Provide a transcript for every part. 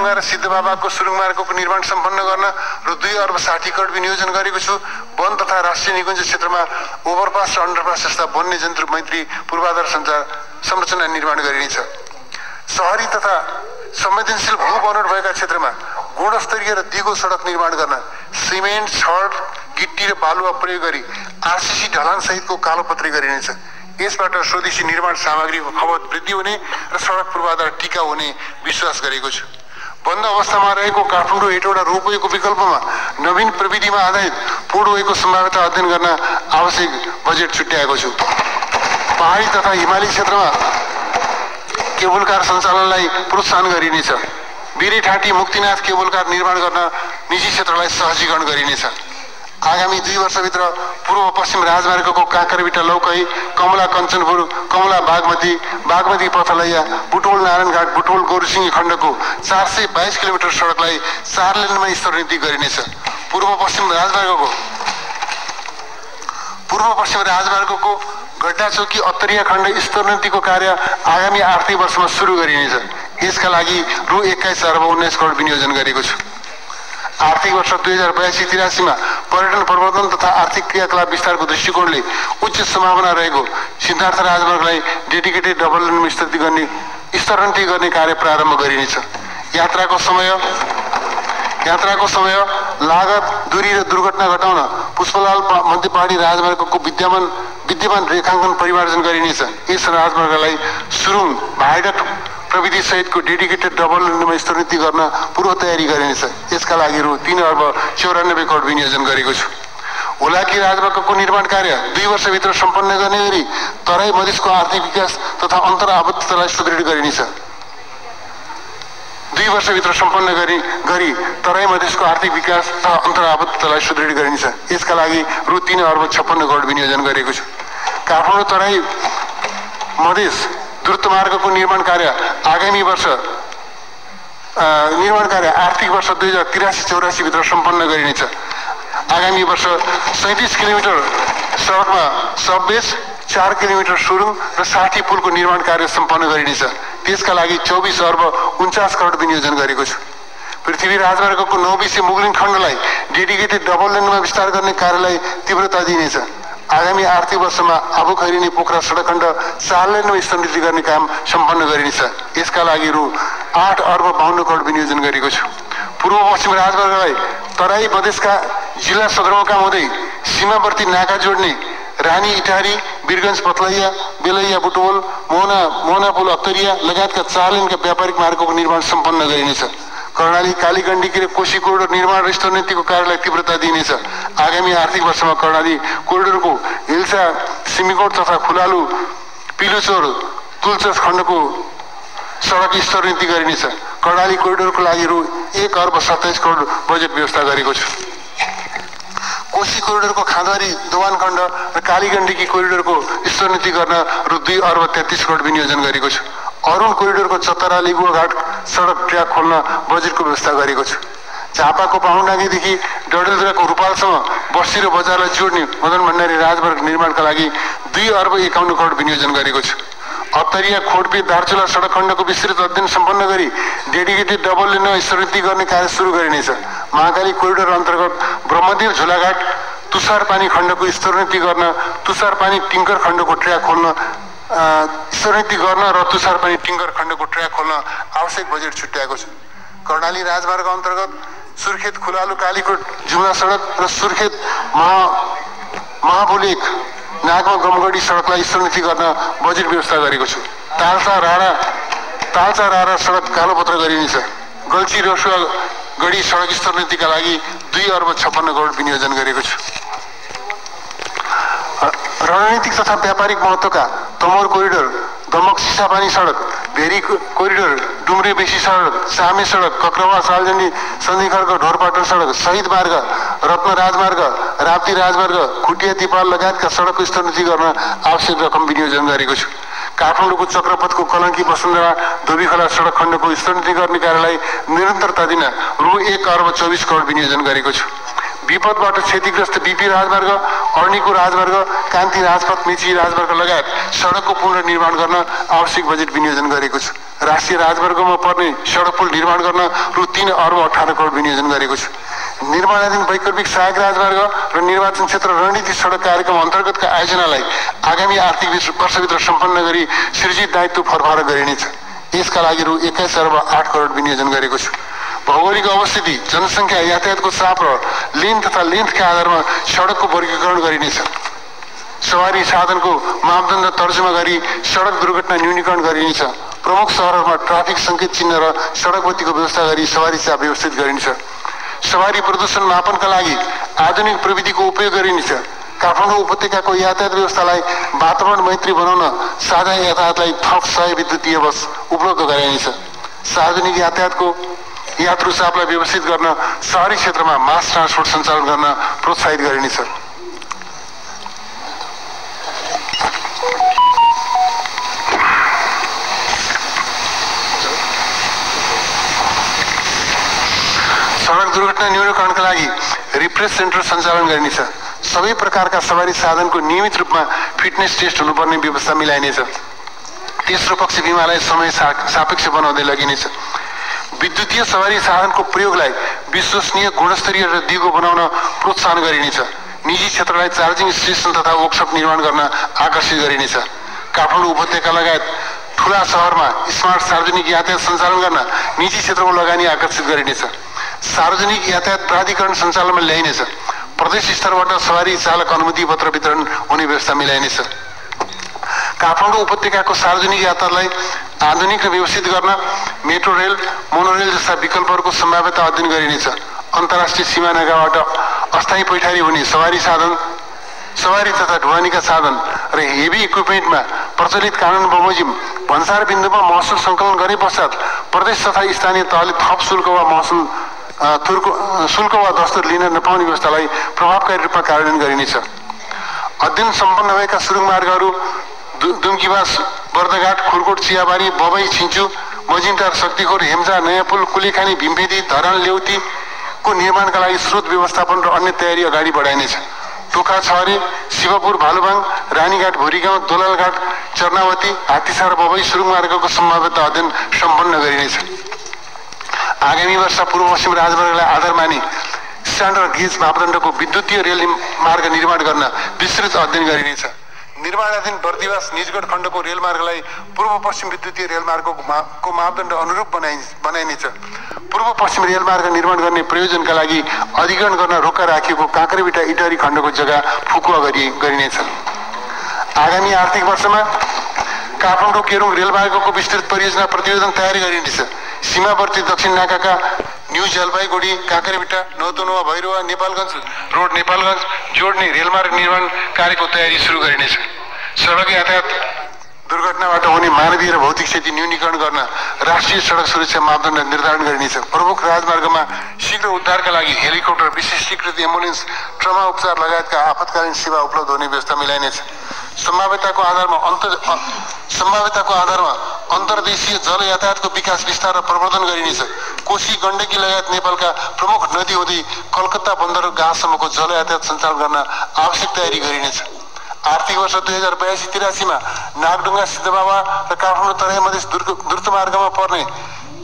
र सिद्धबाबाको सुरुङ मार्गको निर्माण सम्पन्न गर्न र 2 अर्ब 60 करोड विनियोजन गरेको छु। वन तथा राष्ट्रिय निकुञ्ज क्षेत्रमा ओभरपास र अन्डरपास जस्ता वन्यजन्तु मैत्री पूर्वाधार संरचना निर्माण गरिनेछ। शहरी तथा संवेदनशील भू बनोट भएका क्षेत्रमा गुणस्तरीय र दिगो सडक निर्माण गर्न सिमेन्ट, छड, गिट्टी र बालुवा प्रयोग गरी आरसीसी ढलान सहितको कालोपत्री गरिनेछ। यसबाट स्वदेशी निर्माण सामग्रीको खपत वृद्धि हुने र सडक पूर्वाधार टिकाउ हुने विश्वास गरेको छु। बन्द अवस्थामा रहेको काठमाडौँ हेटौडा रोपवेको विकल्पमा नवीन प्रविधिमा आधारित पूर्णवेको सम्भाव्यता अध्ययन गर्न आवश्यक बजेट छुट्याएको छु। पहाडी तथा हिमाली क्षेत्रमा केबल कार सञ्चालनलाई प्रोत्साहन गरिनेछ। बिरेठाटी मुक्तिनाथ केबल कार निर्माण गर्न निजी क्षेत्रलाई सहजीकरण गरिनेछ। आगामी 2 वर्षभित्र पूर्व पश्चिम राजमार्गको काँकरबिटा लौकही, कमला कञ्चनपुर, कमला बागमती, बागमती पथलैया, बुटोल नारायणघाट, बुटोल गोरुसिंगी खण्डको 422 किलोमिटर सडकलाई 4 लेनमा स्तरोन्नति गरिनेछ। पूर्व पश्चिम राजमार्गको गड्डाचौकी अत्तरिया खण्ड स्तरोन्नतिको कार्य आगामी आर्थिक वर्षमा सुरु गरिनेछ। यसका लागि रु 21 अर्ब 19 करोड विनियोजन गरेको छु। आर्थिक वर्ष 2082-83 मा पर्यटन प्रवर्धन तथा आर्थिक क्रियाकलाप विस्तारको दृष्टिकोणले उच्च सम्भावना रहेको सिद्धार्थ राजमार्गलाई डेडिकेटेड डबल लेनमा स्तरोन्नति गर्ने कार्य प्रारम्भ गरिनेछ। यात्राको समय, लागत, दूरी र दुर्घटना घटाउन पुष्पलाल मध्य पहाडी राजमार्गको विद्यमान रेखाङ्कन परिमार्जन गरिनेछ। यस राजमार्गलाई सुरुङ भाइडक्ट प्रविधि सहितको डेडिकेटेड डबल लेनमा स्तरोन्नति गर्न पूर्व तयारी गरिनेछ। यसका लागि रु 3 अर्ब 94 करोड विनियोजन गरेको छु। हुलाकी राजमार्गको निर्माण कार्य 2 वर्षभित्र सम्पन्न गर्ने गरी तराई मधेसको आर्थिक विकास तथा अन्तर आबद्धतालाई सुदृढ गरिनेछ। 2 वर्षभित्र सम्पन्न गरी तराई मधेसको आर्थिक विकास तथा अन्तर आबद्धतालाई सुदृढ गरिनेछ। यसका लागि रु 3 अर्ब 56 करोड विनियोजन गरेको छु। काठमाडौँ तराई मधेस द्रुत मार्गको निर्माण कार्य आर्थिक वर्ष 2083-84 भित्र सम्पन्न गरिनेछ। आगामी वर्ष 37 किलोमिटर सडकमा सबबेस, 4 किलोमिटर सुरुङ र 60 पुलको निर्माण कार्य सम्पन्न गरिनेछ। त्यसका लागि 24 अर्ब 49 करोड विनियोजन गरेको छु। पृथ्वी राजमार्गको 9 विषय मुगलिङ खण्डलाई डेडिकेटेड डबल लेनमा विस्तार गर्ने कार्यलाई तीव्रता दिइनेछ। आगामी आर्थिक वर्षमा आबु खैरिनी पोखरा सडक खण्ड 4 लेनमा स्तरोन्नति गर्ने काम सम्पन्न गरिनेछ। यसका लागि रु 8 अर्ब 52 करोड विनियोजन गरेको छु। पूर्व पश्चिम राजमार्गलाई तराई मधेसका जिल्ला सदरमुकाम हुँदै सीमावर्ती नाका जोड्ने रानी इटारी, वीरगञ्ज पथलैया, बेलैया बुटवल, मोहना पुल अत्तरिया लगायतका 4 लेनका व्यापारिक मार्गको निर्माण सम्पन्न गरिनेछ। कर्णाली, कालीगण्डकी र कोशी कोरिडोर निर्माण र स्तरोन्नतिको कार्यलाई तीव्रता दिइनेछ। आगामी आर्थिक वर्षमा कर्णाली कोरिडोरको हिल्सा, सिमीकोट तथा खुलालु, पिलुचोर, तुलचस खण्डको सडक स्तरोन्नति गरिनेछ। कर्णाली कोरिडोरको लागि रु 1 अर्ब 27 करोड बजेट व्यवस्था गरेको छु। कोशी कोरिडोरको खाँदवारी दोवान खण्ड र कालीगण्डकी कोरिडोरको स्तरोन्नति गर्न रु 2 अर्ब 33 करोड विनियोजन गरेको छु। अरुण कोरिडोरको चतरा लिगुवाघाट सडक ट्र्याक खोल्न बजेटको व्यवस्था गरेको छु। झापाको पाहुनागीदेखि डडेलधुराको रूपालसम्म बस्ती र बजारलाई जोड्ने मदन भण्डारी राजमार्ग निर्माणका लागि 2 अर्ब 51 करोड विनियोजन गरेको छु। अत्तरिया, खोडपी, दार्चुला सडक खण्डको विस्तृत अध्ययन सम्पन्न गरी डेडिकेटेड डबल लेनमा स्तरोन्नति गर्ने कार्य सुरु गरिनेछ। महाकाली कोरिडोर अन्तर्गत ब्रह्मदेव झोलाघाट तुषारपानी खण्डको स्तरोन्नति गर्न, तुषारपानी टिङ्कर खण्डको ट्र्याक खोल्न स्तरोन्नति गर्न र तुषारपानी टिङ्कर खण्डको ट्र्याक खोल्न आवश्यक बजेट छुट्याएको छ। कर्णाली राजमार्ग अन्तर्गत सुर्खेत खुलालु कालीकोट जुम्ला सडक र सुर्खेत महाबुलेक नागमा गमगढी सडकलाई स्तरोन्नति गर्न बजेट व्यवस्था गरेको छु। तालचा रारा सडक कालोपत्र गरिनेछ। गल्ची रसुवा गढी सडक स्तरोन्नतिका लागि 2 अर्ब 56 करोड विनियोजन गरेको छु। रणनीतिक तथा व्यापारिक महत्त्वका तमोर कोरिडोर, दमक सिसापानी सडक, भेरी कोरिडोर, डुम्रे बेसी सडक, सामे सडक, कक्रवा सालजनी सन्धिखर्क ढोरपाटन सडक, शहीद मार्ग, रत्न राजमार्ग, राप्ती राजमार्ग, खुटिया तिपाल लगायतका सडकको स्तरोन्नति गर्न आवश्यक रकम विनियोजन गरेको छु। काठमाडौँको चक्रपथको कलङ्की वसुन्धरा धोबीखोला सडक खण्डको स्तरोन्नति गर्ने कार्यलाई निरन्तरता दिन रु 1 अर्ब 24 करोड विनियोजन गरेको छु। विपदबाट क्षतिग्रस्त बीपी राजमार्ग, अर्नीको राजमार्ग, कान्ति राजपथ, मेची राजमार्ग लगायत सडकको पुनर्निर्माण गर्न आवश्यक बजेट विनियोजन गरेको छु। राष्ट्रिय राजमार्गमा पर्ने सडक पुल निर्माण गर्न रु 3 अर्ब 18 करोड विनियोजन गरेको छु। निर्माणाधीन वैकल्पिक सहायक राजमार्ग र निर्वाचन क्षेत्र रणनीति सडक कार्यक्रम अन्तर्गतका आयोजनालाई आगामी आर्थिक वर्षभित्र सम्पन्न गरी सृजित दायित्व फरफार गरिनेछ। यसका लागि रु 21 अर्ब 8 करोड विनियोजन गरेको छु। भौगोलिक अवस्थिति, जनसङ्ख्या, यातायातको चाप र लेन तथा लेन्थका आधारमा सडकको वर्गीकरण गरिनेछ। सवारी साधनको मापदण्ड तर्जुमा गरी सडक दुर्घटना न्यूनीकरण गरिनेछ। प्रमुख सहरहरूमा ट्राफिक सङ्केत चिन्ह र सडक बत्तीको व्यवस्था गरी सवारी चाप व्यवस्थित गरिनेछ। सवारी प्रदूषण मापनका लागि आधुनिक प्रविधिको उपयोग गरिनेछ। काठमाडौँ उपत्यकाको यातायात व्यवस्थालाई वातावरण मैत्री बनाउन साझा यातायातलाई थप 100 विद्युतीय बस उपलब्ध गराइनेछ। सार्वजनिक यातायातको यात्रु चापलाई व्यवस्थित गर्न शहरी क्षेत्रमा मास ट्रान्सपोर्ट सञ्चालन गर्न प्रोत्साहित गरिनेछ। सडक दुर्घटना न्यूनीकरणका लागि रिफ्रेस सेन्टर सञ्चालन गरिनेछ। सबै प्रकारका सवारी साधनको नियमित रूपमा फिटनेस टेस्ट हुनुपर्ने व्यवस्था मिलाइनेछ। तेस्रो पक्ष बिमालाई समय सापेक्ष बनाउँदै लगिनेछ। विद्युतीय सवारी साधनको प्रयोगलाई विश्वसनीय, गुणस्तरीय र दिगो बनाउन प्रोत्साहन गरिनेछ। निजी क्षेत्रलाई चार्जिङ स्टेसन तथा वर्कसप निर्माण गर्न आकर्षित गरिनेछ। काठमाडौँ उपत्यका लगायत ठुला सहरमा स्मार्ट सार्वजनिक यातायात सञ्चालन गर्न निजी क्षेत्रको लगानी आकर्षित गरिनेछ। सार्वजनिक यातायात प्राधिकरण सञ्चालनमा ल्याइनेछ। प्रदेश स्तरबाट सवारी चालक अनुमति पत्र वितरण हुने व्यवस्था मिलाइनेछ। काठमाडौँ उपत्यकाको सार्वजनिक यातायातलाई आधुनिक र व्यवस्थित गर्न मेट्रो रेल, मोनोरेल जस्ता विकल्पहरूको सम्भाव्यता अध्ययन गरिनेछ। अन्तर्राष्ट्रिय सीमा नाकाबाट अस्थायी पैठारी हुने सवारी साधन, सवारी तथा ढुवानीका साधन र हेभी इक्विपमेन्टमा प्रचलित कानुन बमोजिम भन्सार बिन्दुमा महसुल सङ्कलन गरे पश्चात प्रदेश तथा स्थानीय तहले थप शुल्क वा महसुल शुल्क वा दस्तुर लिन नपाउने व्यवस्थालाई प्रभावकारी रूपमा कार्यान्वयन गरिनेछ। अध्ययन सम्पन्न भएका सुरुङ मार्गहरू दुम्कीवास, बर्दघाट, खुरकोट, चियाबारी, बबई, छिन्चु, मजिमटार, शक्तिखोर, हेम्जा, नयाँ पुल, कुलेखानी, भीमपेदी, धरान, लेउतीको निर्माणका लागि स्रोत व्यवस्थापन र अन्य तयारी अगाडि बढाइनेछ। टोका, छहरे, शिवपुर, भालुबाङ, रानीघाट, भोरीगाउँ, दोलालघाट, चर्नावती, हात्तीसार, बबई सुरुङ मार्गको सम्भाव्यता अध्ययन सम्पन्न गरिनेछ। आगामी वर्ष पूर्व पश्चिम राजमार्गलाई आधार मानि स्ट्यान्डर्ड गेज मापदण्डको विद्युतीय रेल मार्ग निर्माण गर्न विस्तृत अध्ययन गरिनेछ। निर्माणाधीन बर्दिवास निजगढ खण्डको रेलमार्गलाई पूर्व पश्चिम विद्युतीय रेलमार्गको मापदण्ड अनुरूप बनाइनेछ। पूर्व पश्चिम रेलमार्ग निर्माण गर्ने प्रयोजनका लागि अधिग्रहण गर्न रोका राखिएको काँक्रेबिटा इटहरी खण्डको जग्गा फुकुवा गरिनेछ। आगामी आर्थिक वर्षमा काठमाडौँ केरुङ रेलमार्गको विस्तृत परियोजना प्रतिवेदन तयारी गरिनेछ। सीमावर्ती दक्षिण नाकाका न्यू जलपाइगुडी, काँक्रेबिटा, नौतनुवा, भैरवा, नेपालगञ्ज रोड नेपालगञ्ज जोड्ने रेलमार्ग निर्माण कार्यको तयारी सुरु गरिनेछ। सडक यातायात दुर्घटनाबाट हुने मानवीय र भौतिक क्षति न्यूनीकरण गर्न राष्ट्रिय सडक सुरक्षा मापदण्ड निर्धारण गरिनेछ। प्रमुख राजमार्गमा शीघ्र उद्धारका लागि हेलिकप्टर, विशिष्टीकृत एम्बुलेन्स, ट्रमा उपचार लगायतका आपतकालीन सेवा उपलब्ध हुने व्यवस्था मिलाइनेछ। सम्भाव्यताको आधारमा अन्तर्देशीय जल यातायातको विकास विस्तार र प्रवर्धन गरिनेछ। कोशी, गण्डकी लगायत नेपालका प्रमुख नदी हुँदै कलकत्ता बन्दरगाहसम्मको जल यातायात सञ्चालन गर्न आवश्यक तयारी गरिनेछ। आर्थिक वर्ष 2082-83 मा नागडुङ्गा, सिद्धबाबा र काठमाडौँ तराई मधेस द्रुत मार्गमा पर्ने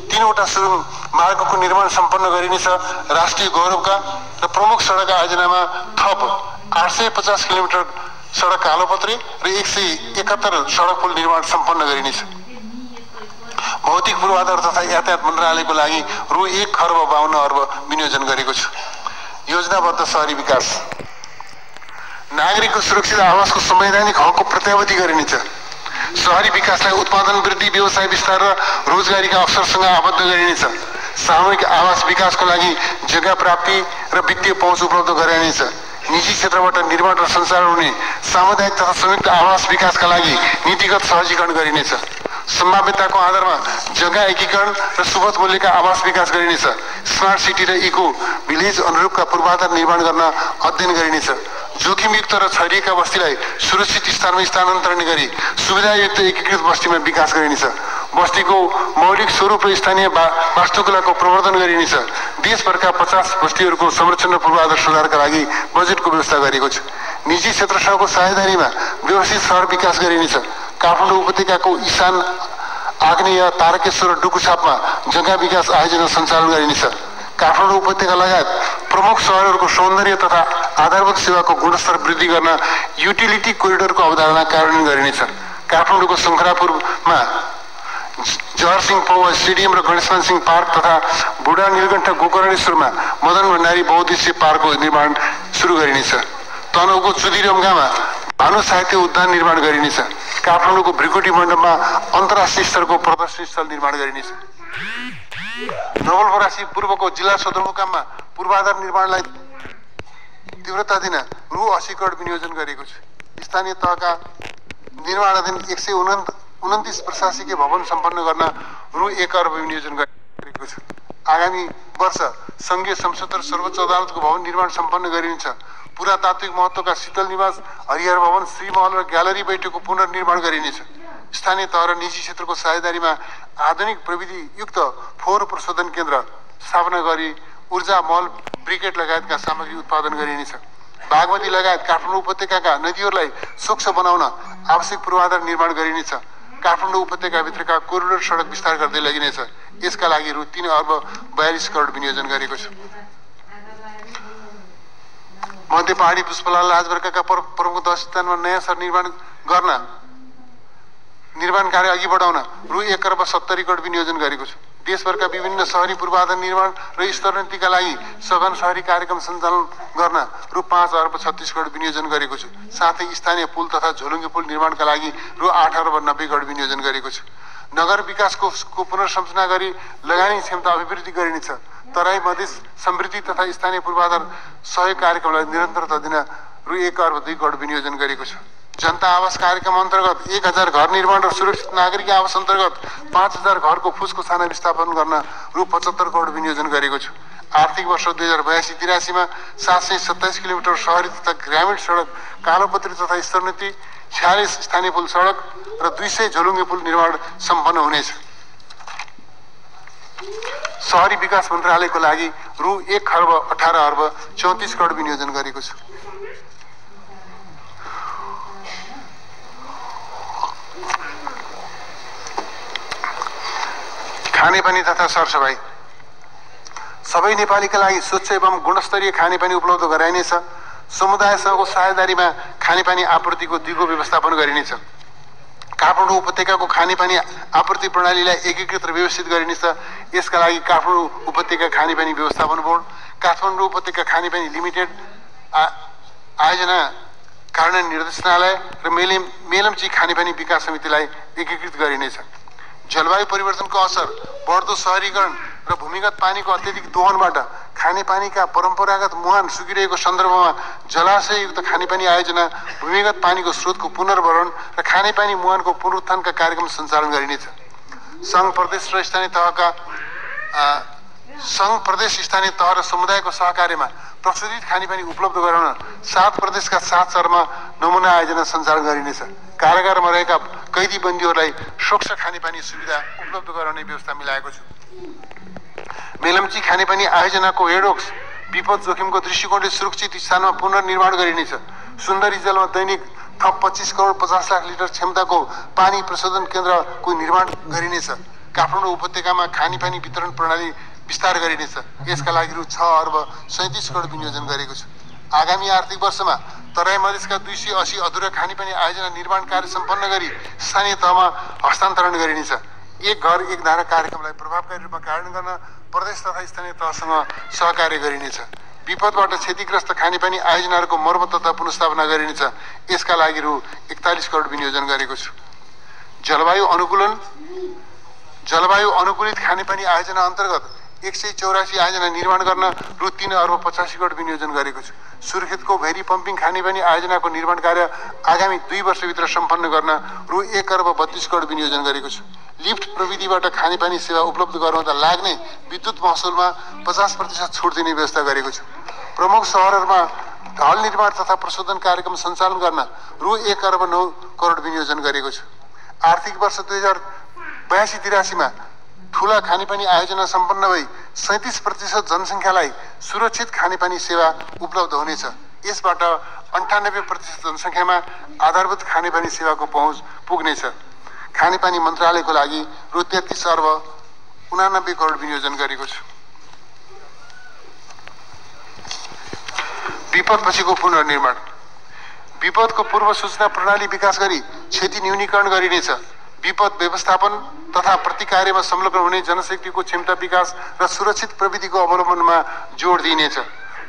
3वटा सुरुङ मार्गको निर्माण सम्पन्न गरिनेछ। राष्ट्रिय गौरवका र प्रमुख सडक आयोजनामा थप 850 किलोमिटर सडक कालोपत्री र 171 सडक पुल निर्माण सम्पन्न गरिनेछ। भौतिक पूर्वाधार तथा यातायात मन्त्रालयको लागि रु 1,52 अर्ब विनियोजन गरेको छु। योजनाबद्ध शहरी विकास, नागरिकको सुरक्षित आवासको संवैधानिक हकको प्रत्याभूति गरिनेछ। शहरी विकासलाई उत्पादन वृद्धि, व्यवसाय विस्तार र रोजगारीका अवसरसँग आबद्ध गरिनेछ। सामूहिक आवास विकासको लागि जग्गा प्राप्ति र वित्तीय पहुँच उपलब्ध गराइनेछ। निजी क्षेत्रबाट निर्माण र सञ्चालन हुने सामुदायिक तथा संयुक्त आवास विकासका लागि नीतिगत सहजीकरण गरिनेछ। सम्भाव्यताको आधारमा जग्गा एकीकरण र सुपथ मूल्यका आवास विकास गरिनेछ। स्मार्ट सिटी र इको भिलेज अनुरूपका पूर्वाधार निर्माण गर्न अध्ययन गरिनेछ। जोखिमयुक्त र छरिएका बस्तीलाई सुरक्षित स्थानमा स्थानान्तरण गरी सुविधायुक्त एकीकृत बस्तीमा विकास गरिनेछ। बस्तीको मौलिक स्वरूप र स्थानीय वास्तुकलाको प्रवर्धन गरिनेछ। देशभरका 50 बस्तीहरूको संरक्षण र पूर्वाधार सुधारका लागि बजेटको व्यवस्था गरेको छ। निजी क्षेत्रसँगको साझेदारीमा व्यवस्थित सहर विकास गरिनेछ। काठमाडौँ उपत्यकाको ईशान आग्नेय तारकेश्वर र डुकुछापमा जग्गा विकास आयोजना सञ्चालन गरिनेछ। काठमाडौँ उपत्यका लगायत प्रमुख सहरहरूको सौन्दर्य तथा आधारभूत सेवाको गुणस्तर वृद्धि गर्न युटिलिटी कोरिडोरको अवधारणा कार्यान्वयन गरिनेछ। काठमाडौँको शङ्खरापुरमा जवाहर सिंह पौवा स्टेडियम र गणेशमान सिंह पार्क तथा बुढा नीलकण्ठ गोकर्णेश्वरमा मदन भण्डारी बहुउद्देश्य पार्कको निर्माण सुरु गरिनेछ। तनहुको चुदिरमगामा भानु साहित्य उद्यान निर्माण गरिनेछ। काठमाडौँको भ्रिकुटी मण्डपमा अन्तर्राष्ट्रिय स्तरको प्रदर्शनी स्थल निर्माण गरिनेछ। नवलपरासी पूर्वको जिल्ला सदरमुकाममा पूर्वाधार निर्माणलाई तीव्रता दिन रु 80 करोड विनियोजन गरेको छ। स्थानीय तहका निर्माणाधीन 129 प्रशासकीय भवन सम्पन्न गर्न रु 1 अर्ब विनियोजन गरेको छ। आगामी वर्ष संघीय संसद र सर्वोच्च अदालतको भवन निर्माण सम्पन्न गरिनेछ। पुरातात्विक महत्त्वका शीतल निवास, हरिहर भवन, श्री महल र ग्यालरी बैठकको पुनर्निर्माण गरिनेछ। स्थानीय तह र निजी क्षेत्रको साझेदारीमा आधुनिक प्रविधि युक्त फोहोर प्रशोधन केन्द्र स्थापना गरी ऊर्जा मल ब्रिकेट लगायतका सामग्री उत्पादन गरिनेछ। बागमती लगायत काठमाडौँ उपत्यकाका नदीहरूलाई स्वच्छ बनाउन आवश्यक पूर्वाधार निर्माण गरिनेछ। काठमाडौँ उपत्यकाभित्रका कोरिडोर सडक विस्तार गर्दै लगिनेछ। यसका लागि रु 3 अर्ब 42 करोड विनियोजन गरेको छ। मध्य पहाडी पुष्पलाल राजवर्गका प्रमुख 10 स्थानमा नयाँ सहर निर्माण कार्य अघि बढाउन रु 1 अर्ब 70 करोड विनियोजन गरेको छ। देशभरका विभिन्न शहरी पूर्वाधार निर्माण र स्तरोन्नतिका लागि सघन शहरी कार्यक्रम सञ्चालन गर्न रु 5 अर्ब 36 करोड विनियोजन गरेको छ। साथै स्थानीय पुल तथा झोलुङ्गे पुल निर्माणका लागि रु 8 अर्ब 90 करोड विनियोजन गरेको छ। नगर विकासको पुनर्संरचना गरी लगानी क्षमता अभिवृद्धि गरिनेछ। तराई मधेस समृद्धि तथा स्थानीय पूर्वाधार सहयोग कार्यक्रमलाई निरन्तरता दिन रु 1 अर्ब 2 करोड विनियोजन गरेको छ। जनता आवास कार्यक्रम अन्तर्गत 1000 घर निर्माण र सुरक्षित नागरिक आवास अन्तर्गत 5000 घरको फुसको छाना विस्थापन गर्न रु 75 करोड विनियोजन गरेको छ। आर्थिक वर्ष 2082-83 मा 727 किलोमिटर शहरी तथा ग्रामीण सडक, कालोपत्री तथा स्तरोन्नति, 46 स्थानीय पुल सडक र 200 झोलुङ्गे पुल निर्माण सम्पन्न हुनेछ। शहरी विकास मन्त्रालयको लागि रु 1 अर्ब 18 अर्ब 34 करोड विनियोजन गरेको छ। खानेपानी तथा सरसफाई सबै नेपालीका लागि स्वच्छ एवं गुणस्तरीय खानेपानी उपलब्ध गराइनेछ। समुदायसँगको साझेदारीमा खानेपानी आपूर्तिको दिगो व्यवस्थापन गरिनेछ। काठमाडौँ उपत्यकाको खानेपानी आपूर्ति प्रणालीलाई एकीकृत र व्यवस्थित गरिनेछ। यसका लागि काठमाडौँ उपत्यका खानेपानी व्यवस्थापन बोर्ड, काठमाडौँ उपत्यका खानेपानी लिमिटेड आयोजना कार्यान्वयन निर्देशनालय र मेलम्ची खानेपानी विकास समितिलाई एकीकृत गरिनेछ। जलवायु परिवर्तनको असर, बढ्दो शहरीकरण र भूमिगत पानीको अत्यधिक दोहनबाट खानेपानीका परम्परागत मुहान सुकिरहेको सन्दर्भमा जलाशययुक्त खानेपानी आयोजना, भूमिगत पानीको स्रोतको पुनर्भरण र खानेपानी मुहानको पुनरुत्थानका कार्यक्रम सञ्चालन गरिनेछ। सङ्घ प्रदेश स्थानीय तह र समुदायको सहकार्यमा प्रशोधित खानेपानी उपलब्ध गराउन 7 प्रदेशका 7 शहरमा नमुना आयोजना सञ्चालन गरिनेछ। कारागारमा रहेका कैदी बन्दीहरूलाई स्वच्छ खानेपानी सुविधा उपलब्ध गराउने व्यवस्था मिलाएको छ। मेलम्ची खानेपानी आयोजनाको हेडवर्क्स विपद जोखिमको दृष्टिकोणले सुरक्षित स्थानमा पुनर्निर्माण गरिनेछ। सुन्दरी जलमा दैनिक थप 25 करोड 50 लाख लिटर क्षमताको पानी प्रशोधन केन्द्रको निर्माण गरिनेछ। काठमाडौँ उपत्यकामा खानेपानी वितरण प्रणाली विस्तार गरिनेछ। यसका लागि रु 6 अर्ब 37 करोड विनियोजन गरेको छ। आगामी आर्थिक वर्षमा तराई मधेसका 280 अधुरा खानेपानी आयोजना निर्माण कार्य सम्पन्न गरी स्थानीय तहमा हस्तान्तरण गरिनेछ। एक घर एक धारा कार्यक्रमलाई प्रभावकारी रूपमा कार्यान्वयन गर्न प्रदेश तथा स्थानीय तहसँग सहकार्य गरिनेछ। विपदबाट क्षतिग्रस्त खानेपानी आयोजनाहरूको मर्मत तथा पुनर्स्थापना गरिनेछ। यसका लागि रु 41 करोड विनियोजन गरेको छु। जलवायु अनुकूलित खानेपानी आयोजना अन्तर्गत 184 आयोजना निर्माण गर्न रु 3 अर्ब 85 करोड विनियोजन गरेको छु। सुर्खेतको भेरी पम्पिङ खानेपानी आयोजनाको निर्माण कार्य आगामी 2 वर्षभित्र सम्पन्न गर्न रु 1 अर्ब 32 करोड विनियोजन गरेको छु। लिफ्ट प्रविधिबाट खानेपानी सेवा उपलब्ध गराउँदा लाग्ने विद्युत महसुलमा 50% छुट दिने व्यवस्था गरेको छु। प्रमुख सहरहरूमा ढल निर्माण तथा प्रशोधन कार्यक्रम सञ्चालन गर्न रु 1 अर्ब 9 करोड विनियोजन गरेको छु। आर्थिक वर्ष 2082-83 मा ठूला खानेपानी आयोजना सम्पन्न भई 37% जनसङ्ख्यालाई सुरक्षित खानेपानी सेवा उपलब्ध हुनेछ। यसबाट 98% जनसङ्ख्यामा आधारभूत खानेपानी सेवाको पहुँच पुग्नेछ। खानेपानी मन्त्रालयको लागि रु 33 अर्ब 89 करोड विनियोजन गरेको छु। विपदपछिको पुनर्निर्माण। विपदको पूर्व सूचना प्रणाली विकास गरी क्षति न्यूनीकरण गरिनेछ। विपद व्यवस्थापन तथा प्रतिकार्यमा संलग्न हुने जनशक्तिको क्षमता विकास र सुरक्षित प्रविधिको अवलम्बनमा जोड दिइनेछ।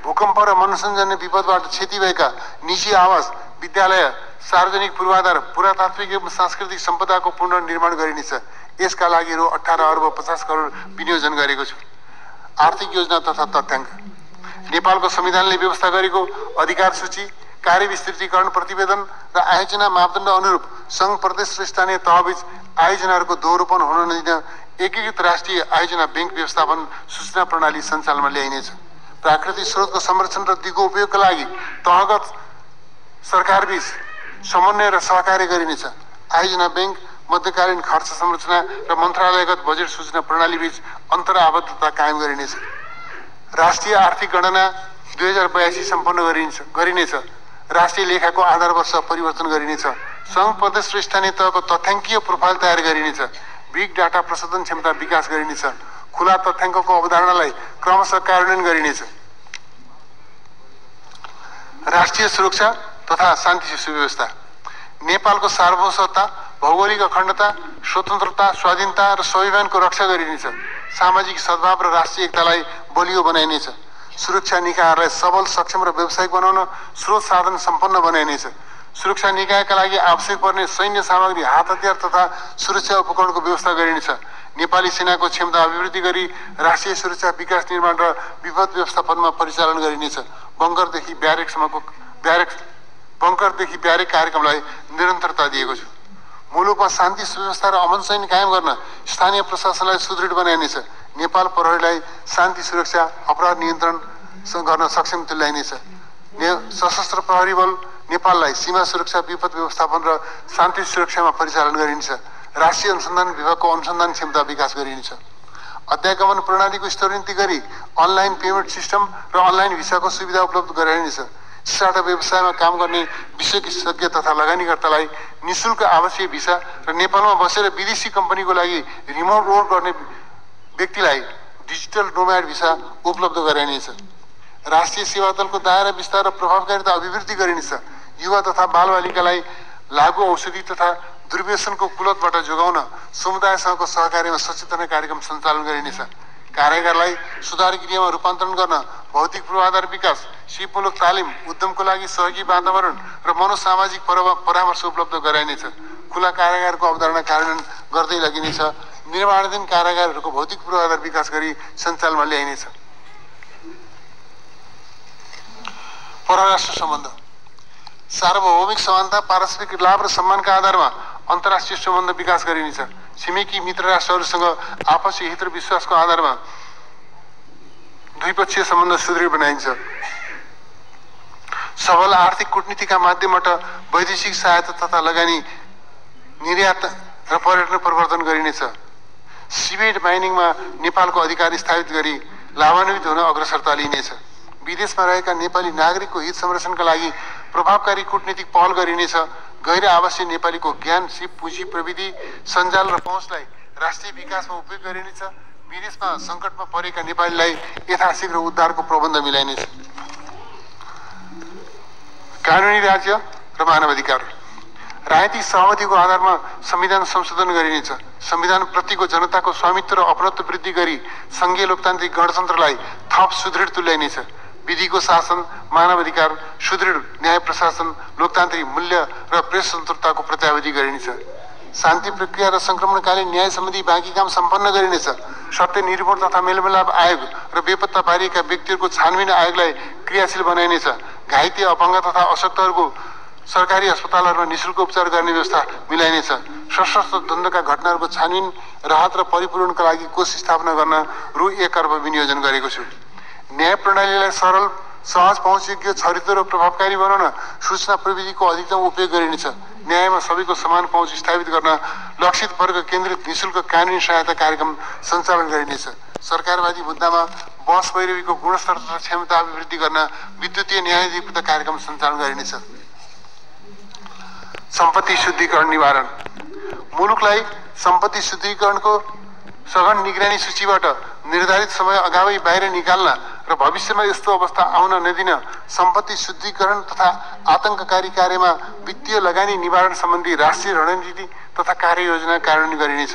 भूकम्प र मनोसञ्जन्य विपदबाट क्षति भएका निजी आवास, विद्यालय, सार्वजनिक पूर्वाधार, पुरातात्विक एवं सांस्कृतिक सम्पदाको पुनर्निर्माण गरिनेछ। यसका लागि रु 18 अर्ब 50 करोड विनियोजन गरेको छु। आर्थिक योजना तथा तथ्याङ्क। नेपालको संविधानले व्यवस्था गरेको अधिकार सूची, कार्यविस्तृतीकरण प्रतिवेदन र आयोजना मापदण्ड अनुरूप संघ, प्रदेश र स्थानीय तहबीच आयोजनाहरूको दोहोरोपन हुन नदिन एकीकृत राष्ट्रिय आयोजना बैंक व्यवस्थापन सूचना प्रणाली सञ्चालनमा ल्याइनेछ। प्राकृतिक स्रोतको संरक्षण र दिगो उपयोगका लागि तहगत सरकारबीच समन्वय र सहकार्य गरिनेछ। आयोजना बैंक मध्यकालीन खर्च संरचना र मन्त्रालयगत बजेट सूचना प्रणालीबीच अन्तराबद्धता कायम गरिनेछ। राष्ट्रिय आर्थिक गणना 2082 सम्पन्न गरिनेछ। राष्ट्रिय लेखाको आधार वर्ष परिवर्तन गरिनेछ। संघ, प्रदेश र स्थानीय तहको तथ्याङ्कीय प्रोफाइल तयार गरिनेछ। बिग डाटा प्रशोधन क्षमता विकास गरिनेछ। खुला तथ्याङ्कको अवधारणालाई क्रमशः कार्यान्वयन गरिनेछ। राष्ट्रिय सुरक्षा तथा शान्ति सुव्यवस्था। नेपालको सार्वभौमसत्ता, भौगोलिक अखण्डता, स्वतन्त्रता, स्वाधीनता र स्वाभिमानको रक्षा गरिनेछ। सामाजिक सद्भाव र राष्ट्रिय एकतालाई बलियो बनाइनेछ। सुरक्षा निकायहरूलाई सबल, सक्षम र व्यावसायिक बनाउन स्रोत साधन सम्पन्न बनाइनेछ। सुरक्षा निकायका लागि आवश्यक पर्ने सैन्य सामग्री, हात हतियार तथा सुरक्षा उपकरणको व्यवस्था गरिनेछ। नेपाली सेनाको क्षमता अभिवृद्धि गरी राष्ट्रिय सुरक्षा विकास निर्माण र विपद व्यवस्थापनमा परिचालन गरिनेछ। बङ्करदेखि ब्यारेक कार्यक्रमलाई निरन्तरता दिएको छु। मुलुकमा शान्ति सुव्यवस्था र अमन चैन कायम गर्न स्थानीय प्रशासनलाई सुदृढ बनाइनेछ। नेपाल प्रहरीलाई शान्ति सुरक्षा, अपराध नियन्त्रण गर्न सक्षम तुल्याइनेछ। सशस्त्र प्रहरी बल नेपाललाई सीमा सुरक्षा, विपद व्यवस्थापन र शान्ति सुरक्षामा परिचालन गरिनेछ। राष्ट्रिय अनुसन्धान विभागको अनुसन्धान क्षमता विकास गरिनेछ। अध्यागमन प्रणालीको स्तरोन्नति गरी अनलाइन पेमेन्ट सिस्टम र अनलाइन भिसाको सुविधा उपलब्ध गराइनेछ। स्टार्टअप व्यवसायमा काम गर्ने विशेषज्ञ तथा लगानीकर्तालाई निःशुल्क आवासीय भिसा र नेपालमा बसेर विदेशी कम्पनीको लागि रिमोट वर्क गर्ने व्यक्तिलाई डिजिटल नोम्याड भिसा उपलब्ध गराइनेछ। राष्ट्रिय सेवा दलको दायरा विस्तार र प्रभावकारिता अभिवृद्धि गरिनेछ। युवा तथा बालबालिकालाई लागु औषधि तथा दुर्व्यसनको कुलतबाट जोगाउन समुदायसँगको सहकार्यमा सचेतना कार्यक्रम सञ्चालन गरिनेछ। कारागारलाई सुधार गृहमा रूपान्तरण गर्न भौतिक पूर्वाधार विकास, सिपमूलक तालिम, उद्यमको लागि सहयोगी वातावरण र मनोसामाजिक परामर्श उपलब्ध गराइनेछ। खुला कारागारको अवधारणा कार्यान्वयन गर्दै लगिनेछ। निर्माणाधीन कारागारहरूको भौतिक पूर्वाधार विकास गरी सञ्चालनमा ल्याइनेछ। परराष्ट्र सम्बन्ध। सार्वभौमिक समानता, पारस्परिक लाभ र सम्मानका आधारमा अन्तर्राष्ट्रिय सम्बन्ध विकास गरिनेछ। छिमेकी मित्र राष्ट्रहरूसँग आपसी हित र विश्वासको आधारमा द्विपक्षीय सम्बन्ध सुदृढ बनाइन्छ। सबल आर्थिक कूटनीतिका माध्यमबाट वैदेशिक सहायता तथा लगानी, निर्यात र पर्यटन प्रवर्धन गरिनेछ। सिमेन्ट माइनिङमा नेपालको अधिकार स्थापित गरी लाभान्वित हुन अग्रसरता लिइनेछ। विदेशमा रहेका नेपाली नागरिकको हित संरक्षणका लागि प्रभावकारी कूटनीतिक पहल गरिनेछ। गैर आवासीय नेपालीको ज्ञान, सिप, पुँजी, प्रविधि, सञ्जाल र पहुँचलाई राष्ट्रिय विकासमा उपयोग गरिनेछ। विदेशमा सङ्कटमा परेका नेपालीलाई यथाशीघ्र उद्धारको प्रबन्ध मिलाइनेछ। कानुनी राज्य र मानवाधिकार। राजनीतिक सहमतिको आधारमा संविधान संशोधन गरिनेछ। संविधान प्रतिको जनताको स्वामित्व र अपनत्व वृद्धि गरी सङ्घीय लोकतान्त्रिक गणतन्त्रलाई थप सुदृढ तुल्याइनेछ। विधिको शासन, मानवाधिकार, सुदृढ न्याय प्रशासन, लोकतान्त्रिक मूल्य र प्रेस स्वतन्त्रताको प्रत्याभूति गरिनेछ। शान्ति प्रक्रिया र संक्रमणकालीन न्याय सम्बन्धी बाँकी काम सम्पन्न गरिनेछ। सत्य निरूपण तथा मेलमिलाप आयोग र बेपत्ता पारिएका व्यक्तिहरूको छानबिन आयोगलाई क्रियाशील बनाइनेछ। घाइते, अपाङ्ग तथा अशक्तहरूको सरकारी अस्पतालहरूमा निःशुल्क उपचार गर्ने व्यवस्था मिलाइनेछ। सशस्त्र द्वन्द्वका घटनाहरूको छानबिन, राहत र परिपूरणका लागि कोष स्थापना गर्न रु 1 अर्ब विनियोजन गरेको छु। न्याय प्रणालीलाई सरल, सहज पहुँचयोग्य, छरितो र प्रभावकारी बनाउन सूचना प्रविधिको अधिकतम उपयोग गरिनेछ। न्यायमा सबैको समान पहुँच स्थापित गर्न लक्षित वर्ग केन्द्रित निःशुल्क कानुनी सहायता कार्यक्रम सञ्चालन गरिनेछ। सरकारवादी मुद्दामा बस पैरवीको गुणस्तर तथा क्षमता अभिवृद्धि गर्न विद्युतीय न्यायाधिपता कार्यक्रम सञ्चालन गरिनेछ। सम्पत्ति शुद्धिकरण निवारण। मुलुकलाई सम्पत्ति शुद्धिकरणको सघन निगरानी सूचीबाट निर्धारित समय अगावै बाहिर निकाल्न र भविष्यमा यस्तो अवस्था आउन नदिन सम्पत्ति शुद्धिकरण तथा आतंककारी कार्यमा वित्तीय लगानी निवारण सम्बन्धी राष्ट्रिय रणनीति तथा कार्ययोजना कार्यान्वयन गरिनेछ।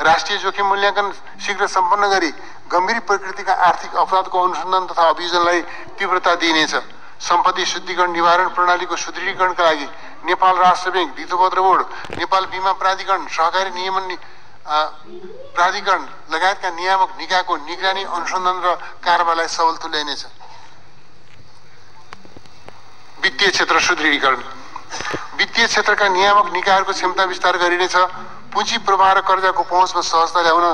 राष्ट्रिय जोखिम मूल्याङ्कन शीघ्र सम्पन्न गरी गम्भीर प्रकृतिका आर्थिक अपराधको अनुसन्धान तथा अभियोजनलाई तीव्रता दिइनेछ। सम्पत्ति शुद्धिकरण निवारण प्रणालीको सुदृढीकरणका लागि नेपाल राष्ट्र बैंक, धितोपत्र बोर्ड, नेपाल बीमा प्राधिकरण, सहकारी नियमन प्राधिकरण लगायतका नियामक निकायको निगरानी, अनुसन्धान र कारबारलाई सबल तुल्याइनेछ। वित्तीय क्षेत्र सुदृढीकरण। वित्तीय क्षेत्रका नियामक निकायहरूको क्षमता विस्तार गरिनेछ। पुँजी प्रवाह र कर्जाको पहुँचमा सहजता ल्याउन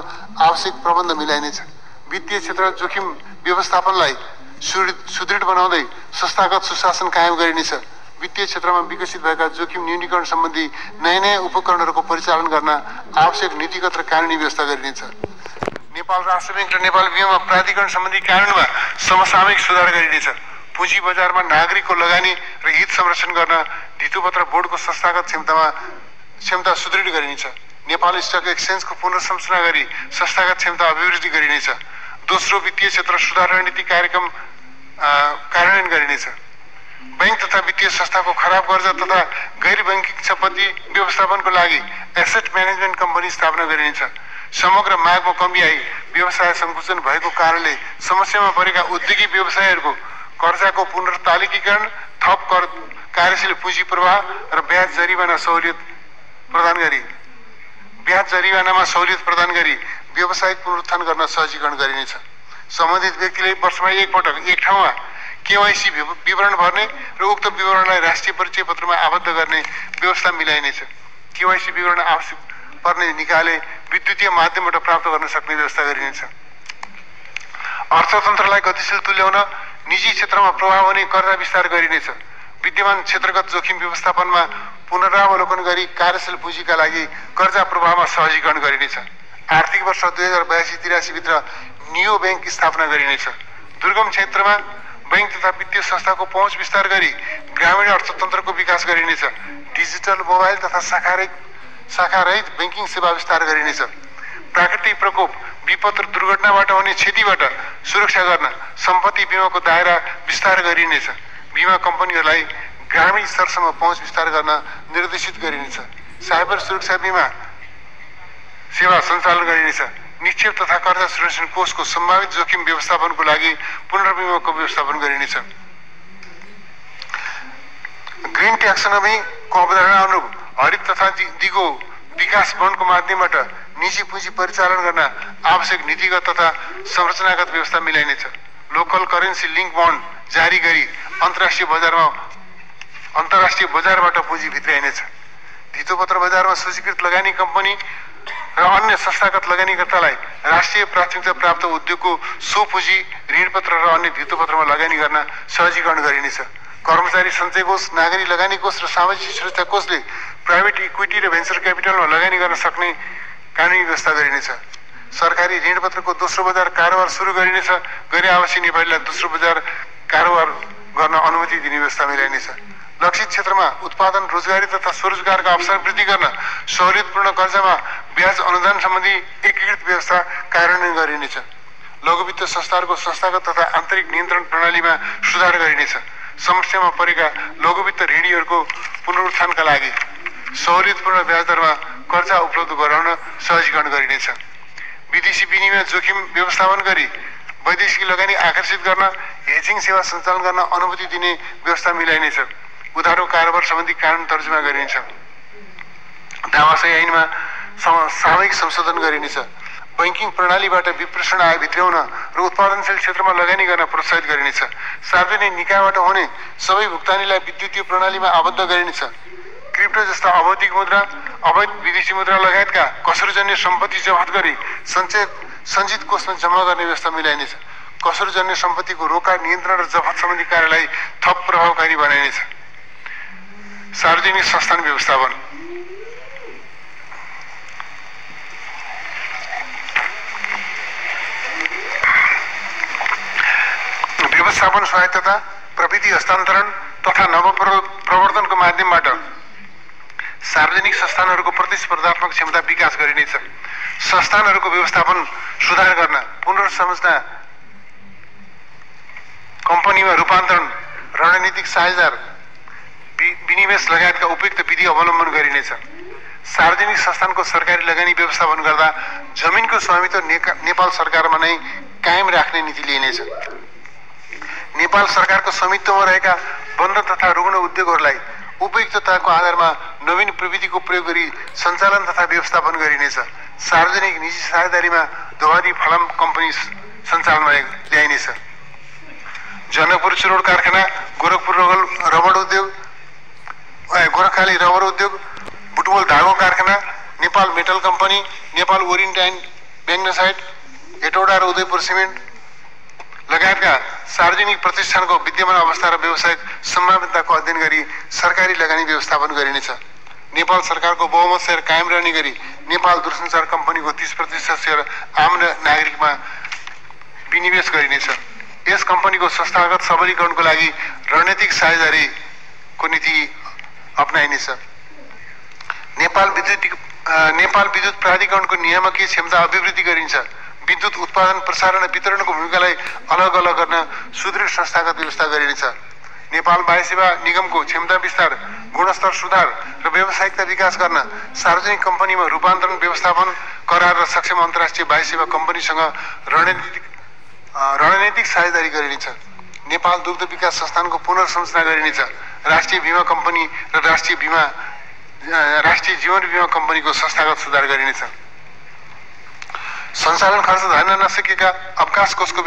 आवश्यक प्रबन्ध मिलाइनेछ। वित्तीय क्षेत्र जोखिम व्यवस्थापनलाई सुदृढ बनाउँदै संस्थागत सुशासन कायम गरिनेछ। वित्तीय क्षेत्रमा विकसित भएका जोखिम न्यूनीकरण सम्बन्धी नयाँ उपकरणहरूको परिचालन गर्न आवश्यक नीतिगत र कानुनी व्यवस्था गरिनेछ। नेपाल राष्ट्र बैंक र नेपाल बीमा प्राधिकरण सम्बन्धी कानुनमा समसामयिक सुधार गरिनेछ। पुँजी बजारमा नागरिकको लगानी र हित संरक्षण गर्न धितोपत्र बोर्डको संस्थागत क्षमता सुदृढ गरिनेछ। नेपाल स्टक एक्सचेन्जको पुनर्संरचना गरी संस्थागत क्षमता अभिवृद्धि गरिनेछ। दोस्रो, वित्तीय क्षेत्र सुधार रणनीति कार्यक्रम कार्यान्वयन गरिनेछ। बैंक तथा वित्तीय संस्थाको खराब कर्जा तथा गैर बैंकिङ सम्पत्ति व्यवस्थापनको लागि एसेट म्यानेजमेन्ट कम्पनी स्थापना गरिनेछ। समग्र मागमा कमी आई व्यवसाय सङ्कुचन भएको कारणले समस्यामा परेका उद्योगी व्यवसायहरूको कर्जाको पुनर्तालिकीकरण, थप कार्यशील पुँजी प्रवाह र ब्याज जरिवानामा सहुलियत प्रदान गरी व्यावसायिक पुनरुत्थान गर्न सहजीकरण गरिनेछ। सम्बन्धित व्यक्तिले वर्षमा एकपटक एक ठाउँमा केवाइसी विवरण भर्ने र उक्त विवरणलाई राष्ट्रिय परिचय पत्रमा आबद्ध गर्ने व्यवस्था मिलाइनेछ। केवाइसी विवरण आवश्यक पर्ने निकायले विद्युतीय माध्यमबाट प्राप्त गर्न सक्ने व्यवस्था गरिनेछ। अर्थतन्त्रलाई गतिशील तुल्याउन निजी क्षेत्रमा प्रभाव हुने कर्जा विस्तार गरिनेछ। विद्यमान क्षेत्रगत जोखिम व्यवस्थापनमा पुनरावलोकन गरी कार्यशील पुँजीका लागि कर्जा प्रवाहमा सहजीकरण गरिनेछ। आर्थिक वर्ष 2082-83 भित्र नियो बैंक स्थापना गरिनेछ। दुर्गम क्षेत्रमा बैंक तथा वित्तीय संस्थाको पहुँच विस्तार गरी ग्रामीण अर्थतन्त्रको विकास गरिनेछ। डिजिटल मोबाइल तथा शाखारहित बैंकिङ सेवा विस्तार गरिनेछ। प्राकृतिक प्रकोप, विपद र दुर्घटनाबाट हुने क्षतिबाट सुरक्षा गर्न सम्पत्ति बिमाको दायरा विस्तार गरिनेछ। बिमा कम्पनीहरूलाई ग्रामीण स्तरसम्म पहुँच विस्तार गर्न निर्देशित गरिनेछ। साइबर सुरक्षा बिमा सेवा सञ्चालन गरिनेछ। निक्षेप तथा कर्जा सुरक्षण कोषको सम्भावित जोखिम व्यवस्थापनको लागि पुनर्बिमाको व्यवस्थापन गरिनेछ। ग्रीन ट्याक्सोनोमीको अवधारणा अनुरूप हरित तथा दिगो विकास बन्डको माध्यमबाट निजी पुँजी परिचालन गर्न आवश्यक नीतिगत तथा संरचनागत व्यवस्था मिलाइनेछ। लोकल करेन्सी लिङ्क बन्ड जारी गरी अन्तर्राष्ट्रिय बजारबाट पुँजी भित्राइनेछ। धितोपत्र बजारमा सूचीकृत लगानी कम्पनी र अन्य संस्थागत लगानीकर्तालाई राष्ट्रिय प्राथमिकता प्राप्त उद्योगको पुँजी, ऋणपत्र र अन्य धितोपत्रमा लगानी गर्न सहजीकरण गरिनेछ। कर्मचारी सञ्चय कोष, नागरिक लगानी कोष र सामाजिक सुरक्षा कोषले प्राइभेट इक्विटी र भेन्चर क्यापिटलमा लगानी गर्न सक्ने कानुनी व्यवस्था गरिनेछ। सरकारी ऋणपत्रको दोस्रो बजार कारोबार सुरु गरिनेछ। गैर आवासीय नेपालीलाई दोस्रो बजार कारोबार गर्न अनुमति दिने व्यवस्था मिलाइनेछ। लक्षित क्षेत्रमा उत्पादन, रोजगारी तथा स्वरोजगारका अवसर वृद्धि गर्न सहुलियतपूर्ण कर्जामा ब्याज अनुदान सम्बन्धी एकीकृत व्यवस्था कार्यान्वयन गरिनेछ। लघु वित्त संस्थाहरूको संस्थागत तथा आन्तरिक नियन्त्रण प्रणालीमा सुधार गरिनेछ। समस्यामा परेका लघु वित्त ऋणीहरूको पुनरुत्थानका लागि सहुलियतपूर्ण ब्याज दरमा कर्जा उपलब्ध गराउन सहजीकरण गरिनेछ। विदेशी विनिमय जोखिम व्यवस्थापन गरी वैदेशिक लगानी आकर्षित गर्न हेजिङ सेवा सञ्चालन गर्न अनुमति दिने व्यवस्था मिलाइनेछ। उधारो कारोबार सम्बन्धी कानुन तर्जुमा गरिनेछ। दावासही ऐनमा सामूहिक संशोधन गरिनेछ। बैंकिङ प्रणालीबाट विप्रेषण आय भित्र्याउन र उत्पादनशील क्षेत्रमा लगानी गर्न प्रोत्साहित गरिनेछ। सार्वजनिक निकायबाट हुने सबै भुक्तानीलाई विद्युतीय प्रणालीमा आबद्ध गरिनेछ। क्रिप्टो जस्ता अभौतिक मुद्रा, अवैध विदेशी मुद्रा लगायतका कसुरजन्य सम्पत्ति जफत गरी सञ्चित कोषमा जम्मा गर्ने व्यवस्था मिलाइनेछ। कसुरजन्य सम्पत्तिको रोका, नियन्त्रण र जफत सम्बन्धी कार्यलाई थप प्रभावकारी बनाइनेछ। सार्वजनिक संस्थान व्यवस्थापन। व्यवस्थापन स्वायत्तता, प्रविधि हस्तान्तरण तथा नवप्रवर्तनको माध्यमबाट सार्वजनिक संस्थानहरूको प्रतिस्पर्धात्मक क्षमता विकास गरिनेछ। संस्थानहरूको व्यवस्थापन सुधार गर्न, पुनर्संरचना, कम्पनीमा रूपान्तरण, रणनीतिक साझेदार, विनिवेश लगायतका उपयुक्त विधि अवलम्बन गरिनेछ। सार्वजनिक संस्थानको सरकारी लगानी व्यवस्थापन गर्दा जमिनको स्वामित्व नेपाल सरकारमा नै कायम राख्ने नीति लिइनेछ। नेपाल सरकारको स्वामित्वमा रहेका बन्द तथा रुग्ण उद्योगहरूलाई उपयुक्तताको आधारमा नवीन प्रविधिको प्रयोग गरी सञ्चालन तथा व्यवस्थापन गरिनेछ। सार्वजनिक निजी साझेदारीमा दोहरी फलाम कम्पनी सञ्चालनमा ल्याइनेछ। जनकपुर चुरोड कारखाना, गोरखपुर रबर उद्योग, गोरखाली रबर उद्योग, बुटवल धागो कारखाना, नेपाल मेटल कम्पनी, नेपाल ओरिएन्टाइन म्याग्नेसाइट, हेटौडा र उदयपुर सिमेन्ट लगायतका सार्वजनिक प्रतिष्ठानको विद्यमान अवस्था र व्यावसायिक सम्भाव्यताको अध्ययन गरी सरकारी लगानी व्यवस्थापन गरिनेछ। नेपाल सरकारको बहुमत शेयर कायम रहने गरी नेपाल दूरसञ्चार कम्पनीको 30% शेयर आम नागरिकमा विनिवेश गरिनेछ। यस कम्पनीको संस्थागत सबलीकरणको लागि रणनीतिक साझेदारीको नीति अपनाइनेछ। नेपाल विद्युत प्राधिकरणको नियामकीय क्षमता अभिवृद्धि गरिन्छ। विद्युत उत्पादन, प्रसारण र वितरणको भूमिकालाई अलग अलग गर्न सुदृढ संस्थागत व्यवस्था गरिनेछ। नेपाल वायु सेवा निगमको क्षमता विस्तार, गुणस्तर सुधार र व्यावसायिकता विकास गर्न सार्वजनिक कम्पनीमा रूपान्तरण, व्यवस्थापन, करार र सक्षम अन्तर्राष्ट्रिय वायु सेवा कम्पनीसँग रणनीतिक साझेदारी गरिनेछ। नेपाल दुग्ध विकास संस्थानको पुनर्संरचना गरिनेछ। राष्ट्रिय बीमा कम्पनी र राष्ट्रिय जीवन बीमा कम्पनीको संस्थागत सुधार गरिनेछ। सञ्चालन खर्च धान्न नसकेका अवकाश कोषको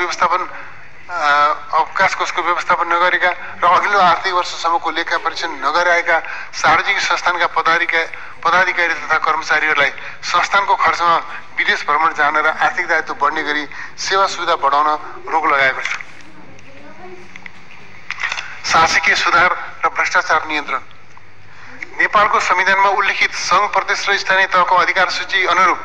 व्यवस्थापन नगरेका र अघिल्लो आर्थिक वर्षसम्मको लेखा परीक्षण नगराएका सार्वजनिक संस्थानका पदाधिकारी तथा कर्मचारीहरूलाई संस्थानको खर्चमा विदेश भ्रमण जान र आर्थिक दायित्व बढ्ने गरी सेवा सुविधा बढाउन रोक लगाएको छ। शासकीय सुधार र भ्रष्टाचार नियन्त्रण। नेपालको संविधानमा उल्लिखित सङ्घ, प्रदेश र स्थानीय तहको अधिकार सूची अनुरूप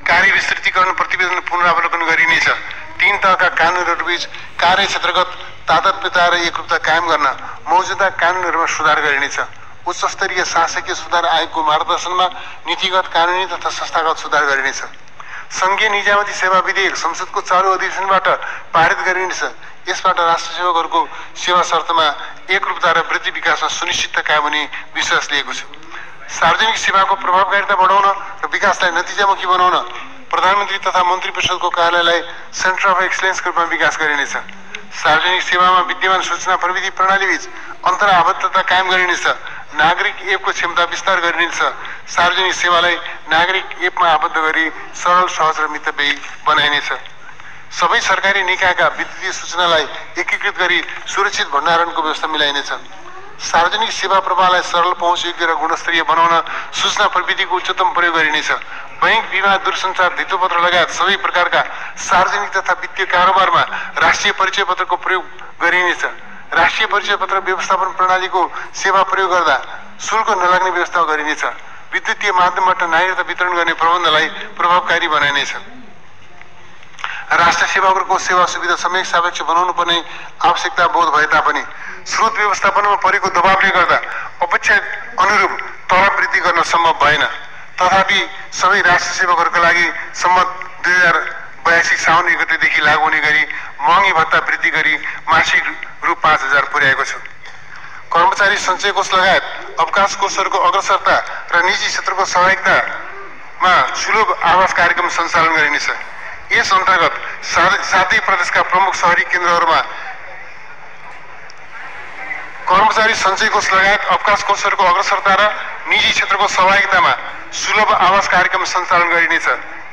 कार्य विस्तृतीकरण प्रतिवेदन पुनरावलोकन गरिनेछ। 3 तहका कानुनहरूबीच कार्यक्षेत्रगत तादात्म्यता र एकरूपता कायम गर्न मौजूदा कानुनहरूमा सुधार गरिनेछ। उच्च स्तरीय शासकीय सुधार आयोगको मार्गदर्शनमा नीतिगत, कानुनी तथा संस्थागत सुधार गरिनेछ। संघीय निजामती सेवा विधेयक संसदको चालू अधिवेशनबाट पारित गरिनेछ। यसबाट राष्ट्र सेवकहरूको सेवा शर्तमा एकरूपता र वृद्धि विकासमा सुनिश्चितता कायम हुने विश्वास लिएको छु। सार्वजनिक सेवाको प्रभावकारिता बढाउन र विकासलाई नतिजामुखी बनाउन प्रधानमन्त्री तथा मन्त्री परिषदको कार्यालयलाई सेन्टर अफ एक्सलेन्सको रूपमा विकास गरिनेछ। सार्वजनिक सेवामा विद्यमान सूचना प्रविधि प्रणालीबीच अन्तराबद्धता कायम गरिनेछ। नागरिक एपको क्षमता विस्तार गरिनेछ। सार्वजनिक सेवालाई नागरिक एपमा आबद्ध गरी सरल, सहज र मितव्ययी बनाइनेछ। सबै सरकारी निकायका विद्युतीय सूचनालाई एकीकृत गरी सुरक्षित भण्डारणको व्यवस्था मिलाइनेछ। सार्वजनिक सेवा प्रवाहलाई सरल, पहुँचयोग्य र गुणस्तरीय बनाउन सूचना प्रविधिको उच्चतम प्रयोग गरिनेछ। बैंक, बीमा, दूरसञ्चार, धितोपत्र लगायत सबै प्रकारका सार्वजनिक तथा वित्तीय कारोबारमा राष्ट्रिय परिचय पत्रको प्रयोग गरिनेछ। राष्ट्रिय परिचय पत्र व्यवस्थापन प्रणालीको सेवा प्रयोग गर्दा शुल्क नलाग्ने व्यवस्था गरिनेछ। विद्युतीय माध्यमबाट नागरिकता वितरण गर्ने प्रबन्धलाई प्रभावकारी बनाइनेछ। राष्ट्र सेवकहरूको सेवा सुविधा समेत सापेक्ष बनाउनु पर्ने आवश्यकता बोध भए तापनि स्रोत व्यवस्थापनमा परेको दबावले गर्दा अपेक्षा अनुरूप तलब वृद्धि गर्न सम्भव भएन। तथापि सबै राष्ट्र सेवकहरूका लागि सम्मत 2082 साउन 1 गतेदेखि लागू हुने गरी महँगी भत्ता वृद्धि गरी मासिक रु 5000 पुर्याएको छ। कर्मचारी सञ्चय कोष लगायत अवकाश कोषहरूको अग्रसरता र निजी क्षेत्रको सहभागितामा सुलभ आवास कार्यक्रम सञ्चालन गरिनेछ। यस अन्तर्गत 7 प्रदेशका प्रमुख शहरी केन्द्रहरूमा कर्मचारी सञ्चय कोष लगायत अवकाश कोषहरूको अग्रसरता र निजी क्षेत्रको सहभागितामा सुलभ आवास कार्यक्रम सञ्चालन गरिनेछ।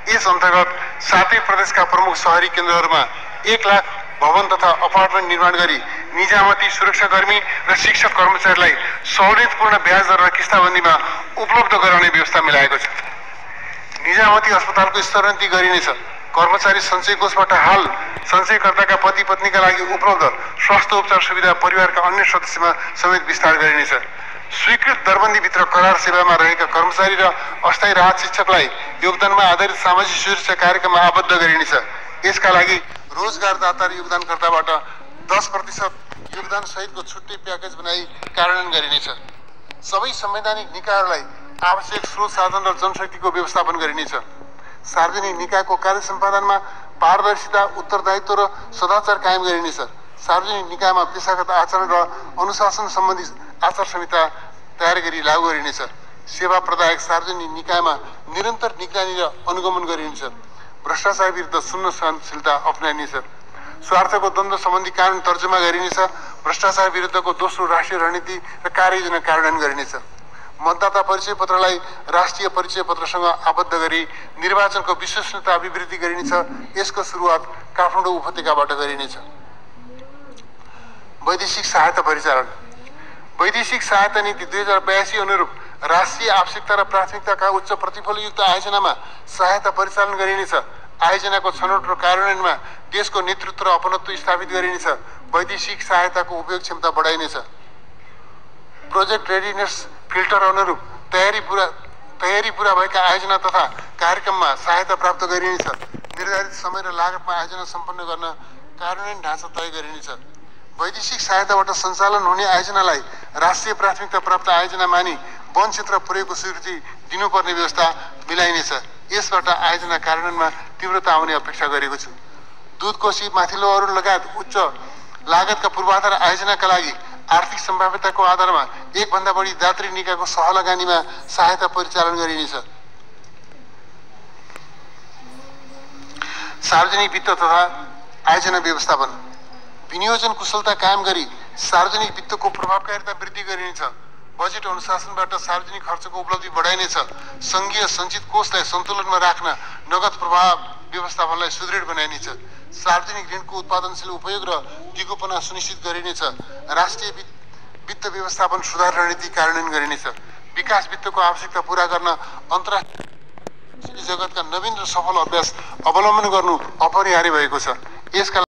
यस अन्तर्गत 7 प्रदेशका प्रमुख शहरी केन्द्रहरूमा 1 लाख भवन तथा अपार्टमेन्ट निर्माण गरी निजामती, सुरक्षाकर्मी र शिक्षक कर्मचारीलाई सहुलियतपूर्ण ब्याज दर र किस्ताबन्दीमा उपलब्ध गराउने व्यवस्था मिलाएको छ। निजामती अस्पतालको स्तरोन्नति गरिनेछ। कर्मचारी सञ्चय कोषबाट हाल सञ्चयकर्ताका पति पत्नीका लागि उपलब्ध स्वास्थ्य उपचार सुविधा परिवारका अन्य सदस्यमा समेत विस्तार गरिनेछ। स्वीकृत दरबन्दीभित्र करार सेवामा रहेका कर्मचारी र अस्थायी राहत शिक्षकलाई योगदानमा आधारित सामाजिक सुरक्षा कार्यक्रममा आबद्ध गरिनेछ। यसका लागि रोजगारदाता र योगदानकर्ताबाट 10% योगदान सहितको छुट्टै प्याकेज बनाई कार्यान्वयन गरिनेछ। सबै संवैधानिक निकायहरूलाई आवश्यक स्रोत साधन र जनशक्तिको व्यवस्थापन गरिनेछ। सार्वजनिक निकायको कार्य सम्पादनमा पारदर्शिता, उत्तरदायित्व र सदाचार कायम गरिनेछ। सार्वजनिक निकायमा पेशागत आचरण र अनुशासन सम्बन्धी आचार संहिता तयार गरी लागू गरिनेछ। सेवा प्रदायक सार्वजनिक निकायमा निरन्तर निगरानी र अनुगमन गरिनेछ। भ्रष्टाचार विरुद्ध शून्य सहनशीलता अपनाइनेछ। स्वार्थको द्वन्द्व सम्बन्धी कानुन तर्जुमा गरिनेछ। भ्रष्टाचार विरुद्धको दोस्रो राष्ट्रिय रणनीति र कार्ययोजना कार्यान्वयन गरिनेछ। मतदाता परिचय पत्रलाई राष्ट्रिय परिचय पत्रसँग आबद्ध गरी निर्वाचनको विश्वसनीयता अभिवृद्धि गरिनेछ। यसको सुरुवात काठमाडौँ उपत्यकाबाट गरिनेछ। वैदेशिक सहायता परिचालन। वैदेशिक सहायता नीति 2082 अनुरूप राष्ट्रिय आवश्यकता र प्राथमिकताका उच्च प्रतिफलयुक्त आयोजनामा सहायता परिचालन गरिनेछ। आयोजनाको छनौट र कार्यान्वयनमा देशको नेतृत्व र अपनत्व स्थापित गरिनेछ। वैदेशिक सहायताको उपयोग क्षमता बढाइनेछ। प्रोजेक्ट रेडिनेस फिल्टर अनुरूप तयारी पूरा भएका आयोजना तथा कार्यक्रममा सहायता प्राप्त गरिनेछ। निर्धारित समय र लागतमा आयोजना सम्पन्न गर्न कार्यान्वयन ढाँचा तय गरिनेछ। वैदेशिक सहायताबाट सञ्चालन हुने आयोजनालाई राष्ट्रिय प्राथमिकता प्राप्त आयोजना मानि वन क्षेत्र प्रयोगको स्वीकृति दिनुपर्ने व्यवस्था मिलाइनेछ। यसबाट आयोजना कार्यान्वयनमा तीव्रता आउने अपेक्षा गरेको छु। दूध कोशी, माथिल्लो अरू लगायत उच्च लागतका पूर्वाधार आयोजनाका लागि आर्थिक सम्भाव्यताको आधारमा एकभन्दा बढी दात्री निकायको सहलगानीमा सहायता परिचालन गरिनेछ। सार्वजनिक वित्त तथा आयोजना व्यवस्थापन। विनियोजन कुशलता कायम गरी सार्वजनिक वित्तको प्रभावकारिता वृद्धि गरिनेछ। बजेट अनुशासनबाट सार्वजनिक खर्चको उपलब्धि बढाइनेछ। सङ्घीय सञ्चित कोषलाई सन्तुलनमा राख्न नगद प्रवाह व्यवस्थापनलाई सुदृढ बनाइनेछ। सार्वजनिक ऋणको उत्पादनशील उपयोग र दिगोपना सुनिश्चित गरिनेछ। राष्ट्रिय वित्त व्यवस्थापन सुधार रणनीति कार्यान्वयन गरिनेछ। विकास वित्तको आवश्यकता पूरा गर्न अन्तर्राष्ट्रिय जगतका नवीन र सफल अभ्यास अवलम्बन गर्नु अपरिहार्य भएको छ। यसका